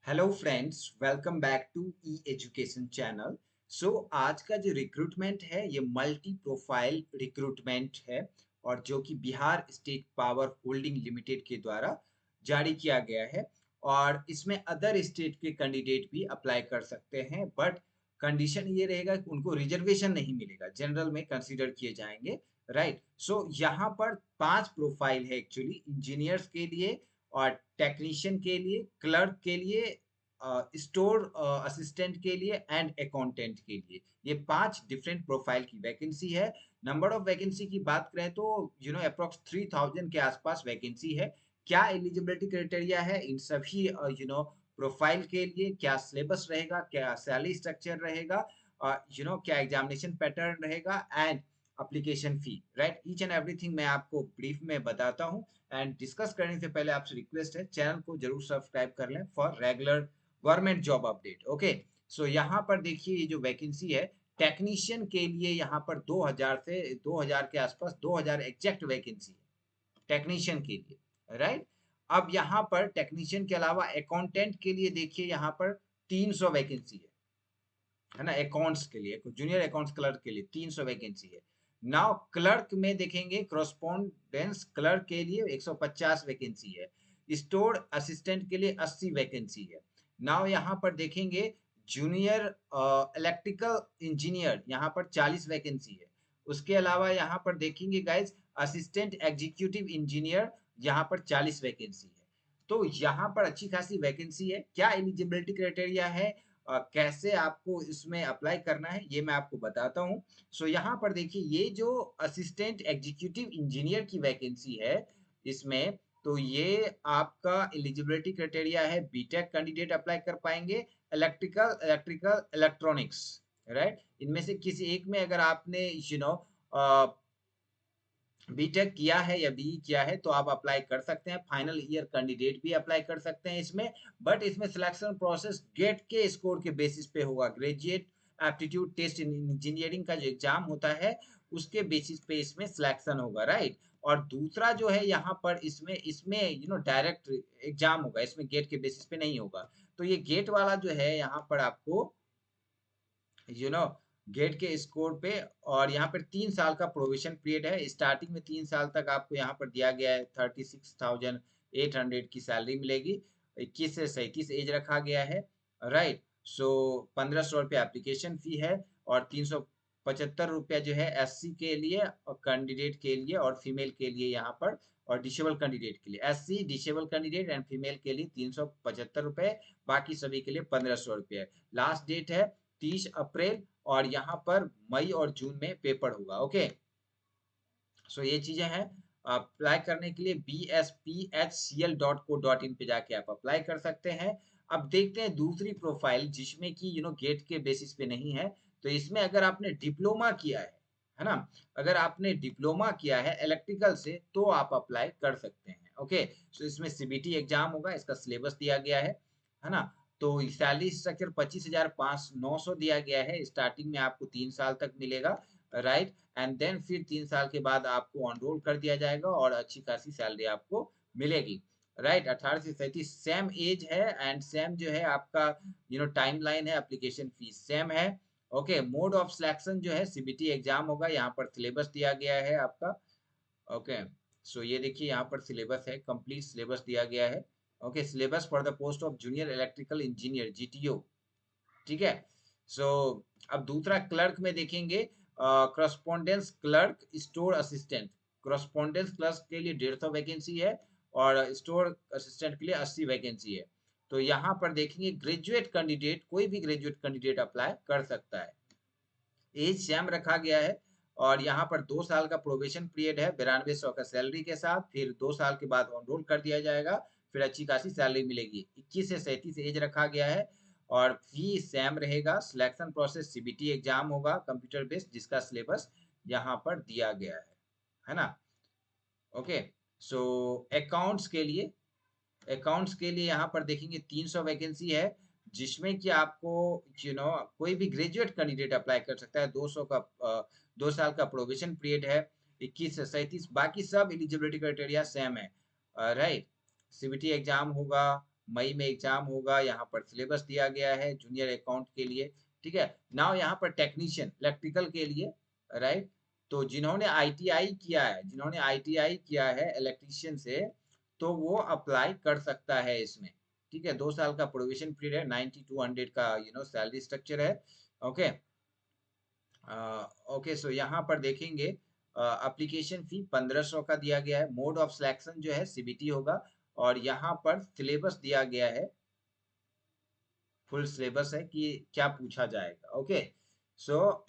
Hello friends, welcome back to E education channel. So आज का जो रिक्रूटमेंट है ये मल्टी प्रोफाइल रिक्रूटमेंट है और जो कि Bihar state power holding limited के द्वारा जारी किया गया है। और इसमें अदर स्टेट के कैंडिडेट भी अप्लाई कर सकते हैं, बट कंडीशन ये रहेगा कि उनको रिजर्वेशन नहीं मिलेगा, जनरल में कंसीडर किए जाएंगे। राइट। सो यहाँ पर 5 प्रोफाइल है एक्चुअली, इंजीनियर्स के लिए और टेक्नीशियन के लिए, क्लर्क के लिए, स्टोर असिस्टेंट के लिए एंड अकाउंटेंट के लिए। ये 5 डिफरेंट प्रोफाइल की वैकेंसी है। नंबर ऑफ वैकेंसी की बात करें तो अप्रोक्स 3000 के आसपास वैकेंसी है। क्या एलिजिबिलिटी क्राइटेरिया है इन सभी प्रोफाइल के लिए, क्या सिलेबस रहेगा, क्या सैलरी स्ट्रक्चर रहेगा, क्या एग्जामिनेशन पैटर्न रहेगा and application fee, right, each and everything मैं आपको ब्रीफ में बताता हूँ। एंड डिस्कस करने से पहले आपसे रिक्वेस्ट है, चैनल को जरूर सब्सक्राइब कर लें for regular government job update. Okay. So यहाँ पर देखिए, ये जो वैकेंसी है टेक्नीशियन के लिए, यहाँ पर 2000 से 2000 के आसपास, 2000 एग्जैक्ट वैकेंसी है टेक्नीशियन के लिए। राइट। अब यहाँ पर टेक्नीशियन के अलावा अकाउंटेंट के लिए देखिए, यहाँ पर 300 वैकेंसी है ना। अकाउंट्स के लिए, जूनियर अकाउंट्स क्लर्क के लिए 300 वैकेंसी है। नाउ क्लर्क में देखेंगे, करस्पॉन्डेंस क्लर्क के लिए 150 वैकेंसी है। स्टोर असिस्टेंट के लिए 80 वैकेंसी है। नाउ यहाँ पर देखेंगे, जूनियर इलेक्ट्रिकल इंजीनियर यहाँ पर 40 वैकेंसी है। उसके अलावा यहाँ पर देखेंगे गाइज, असिस्टेंट एग्जीक्यूटिव इंजीनियर यहाँ पर 40 वैकेंसी है। तो यहाँ पर अच्छी खासी वैकेंसी है। क्या एलिजिबिलिटी क्राइटेरिया है, कैसे आपको इसमें अप्लाई करना है, ये मैं आपको बताता हूँ। सो यहाँ पर देखिए, ये जो असिस्टेंट एग्जीक्यूटिव इंजीनियर की वैकेंसी है इसमें, तो ये आपका एलिजिबिलिटी क्राइटेरिया है, बीटेक कैंडिडेट अप्लाई कर पाएंगे, इलेक्ट्रिकल इलेक्ट्रॉनिक्स, राइट। इनमें से किसी एक में अगर आपने बीटेक किया है या बी किया है तो आप अप्लाई कर सकते हैं। फाइनल ईयर कैंडिडेट भी अप्लाई कर सकते हैं इसमें। बट इसमें सिलेक्शन प्रोसेस गेट के स्कोर के बेसिस पे होगा। Graduate aptitude test in engineering का जो एग्जाम होता है उसके बेसिस पे इसमें सिलेक्शन होगा, राइट। और दूसरा जो है यहाँ पर, इसमें इसमें डायरेक्ट एग्जाम होगा, इसमें गेट के बेसिस पे नहीं होगा। तो ये गेट वाला जो है यहाँ पर आपको यू नो गेट के स्कोर पे, और यहाँ पर 3 साल का प्रोविजन पीरियड है। स्टार्टिंग में 3 साल तक आपको यहाँ पर दिया गया है 36,800 की सैलरी मिलेगी। 21 से 37 एज रखा गया है, राइट। सो 1500 रुपये एप्लीकेशन फी है और 375 रुपया जो है एससी के लिए और कैंडिडेट के लिए और फीमेल के लिए यहाँ पर, और डिसेबल कैंडिडेट के लिए, SC disable candidate and female के लिए 375 रुपये, बाकी सभी के लिए 1500 रुपये। लास्ट डेट है 30 अप्रैल, और यहाँ पर मई और जून में पेपर होगा। ओके। सो ये चीजें हैं। अप्लाई करने के लिए bsphcl.co.in पे जाके आप अप्लाई कर सकते हैं। अब देखते हैं दूसरी प्रोफाइल, जिसमें कि गेट के बेसिस पे नहीं है। तो इसमें अगर आपने डिप्लोमा किया है ना, अगर आपने डिप्लोमा किया है इलेक्ट्रिकल से तो आप अप्लाई कर सकते हैं। ओके। सो इसमें सीबीटी एग्जाम होगा, इसका सिलेबस दिया गया है ना। तो सैलरी स्ट्रक्चर 25,900 दिया गया है। स्टार्टिंग में आपको 3 साल तक मिलेगा, राइट। एंड देन फिर 3 साल के बाद आपको ऑनरोल कर दिया जाएगा और अच्छी खासी सैलरी आपको मिलेगी, राइट। 18 से 37 सेम एज है एंड सेम जो है आपका टाइम लाइन है, एप्लीकेशन फीस सेम है। ओके। मोड ऑफ सिलेक्शन जो है सीबीटी एग्जाम होगा। यहाँ पर सिलेबस दिया गया है आपका। ओके। सो ये देखिए, यहाँ पर सिलेबस है, कंप्लीट सिलेबस दिया गया है। Okay. Syllabus for the post of junior electrical engineer, GTO, ठीक है। सो अब दूसरा क्लर्क में देखेंगे, correspondence clerk, store assistant. Correspondence clerk के लिए 150 वैकेंसी है और स्टोर असिस्टेंट के लिए 80 वैकेंसी है। तो यहाँ पर देखेंगे, ग्रेजुएट कैंडिडेट, कोई भी ग्रेजुएट कैंडिडेट अप्लाई कर सकता है। एज सेम रखा गया है और यहाँ पर 2 साल का प्रोबेशन पीरियड है, 9200 का सैलरी के साथ। फिर 2 साल के बाद ऑनरोल कर दिया जाएगा, फिर अच्छी खासी सैलरी मिलेगी। 21 से 37 एज रखा गया है और फी सेम रहेगा। सिलेक्शन प्रोसेस सीबीटी एग्जाम होगा, कंप्यूटर बेस्ड, जिसका सिलेबस यहाँ पर दिया गया है ना। ओके। सो अकाउंट्स के लिए यहाँ पर देखेंगे 300 वैकेंसी है, जिसमें कि आपको कोई भी ग्रेजुएट कैंडिडेट अप्लाई कर सकता है। 200 का 2 साल का प्रोविजन पीरियड है। 21 से 37, बाकी सब एलिजिबिलिटी क्राइटेरिया सेम है, राइट। सीबीटी एग्जाम होगा, मई में एग्जाम होगा, यहाँ पर सिलेबस दिया गया है जूनियर अकाउंट के लिए, ठीक है। नाउ यहाँ पर टेक्नीशियन इलेक्ट्रिकल के लिए, राइट। तो जिन्होंने आईटीआई किया है इलेक्ट्रीशियन से, तो वो अप्लाई कर सकता है इसमें, ठीक है। 2 साल का प्रोविजन पीरियड है, 9200 का सैलरी स्ट्रक्चर है। Okay, okay. सो यहाँ पर देखेंगे एप्लीकेशन फी 1500 का दिया गया है। मोड ऑफ सिलेक्शन जो है सीबीटी होगा, और यहाँ पर सिलेबस दिया गया है, फुल सिलेबस है कि क्या पूछा जाएगा। ओके, सो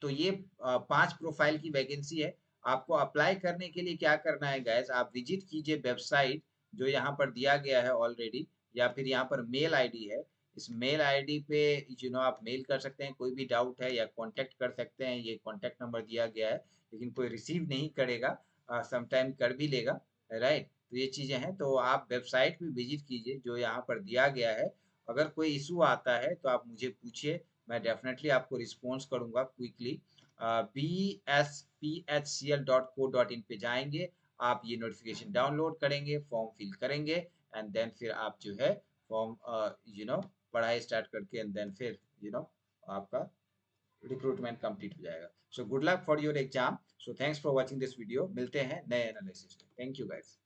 तो ये 5 प्रोफाइल की वैकेंसी है। आपको अप्लाई करने के लिए क्या करना है गैस, आप विजिट कीजिए वेबसाइट जो यहाँ पर दिया गया है ऑलरेडी, या फिर यहाँ पर मेल आईडी है, इस मेल आईडी पे आप मेल कर सकते हैं, कोई भी डाउट है, या कांटेक्ट कर सकते हैं। ये कांटेक्ट नंबर दिया गया है, लेकिन कोई रिसीव नहीं करेगा, समटाइम कर भी लेगा, राइट। तो ये चीजें हैं, तो आप वेबसाइट पे विजिट कीजिए जो यहाँ पर दिया गया है। अगर कोई इशू आता है तो आप मुझे पूछिए, मैं डेफिनेटली आपको रिस्पॉन्स करूंगा क्विकली। bspHCL.co.in पे जाएंगे, आप ये नोटिफिकेशन डाउनलोड करेंगे, फॉर्म फिल करेंगे, एंड देन फिर आप जो है फॉर्म पढ़ाई स्टार्ट करके, एंड देन फिर आपका रिक्रूटमेंट कंप्लीट हो जाएगा। So good luck for your exam. So thanks for watching this video. मिलते हैं नए एनालिसिस में। Thank you guys.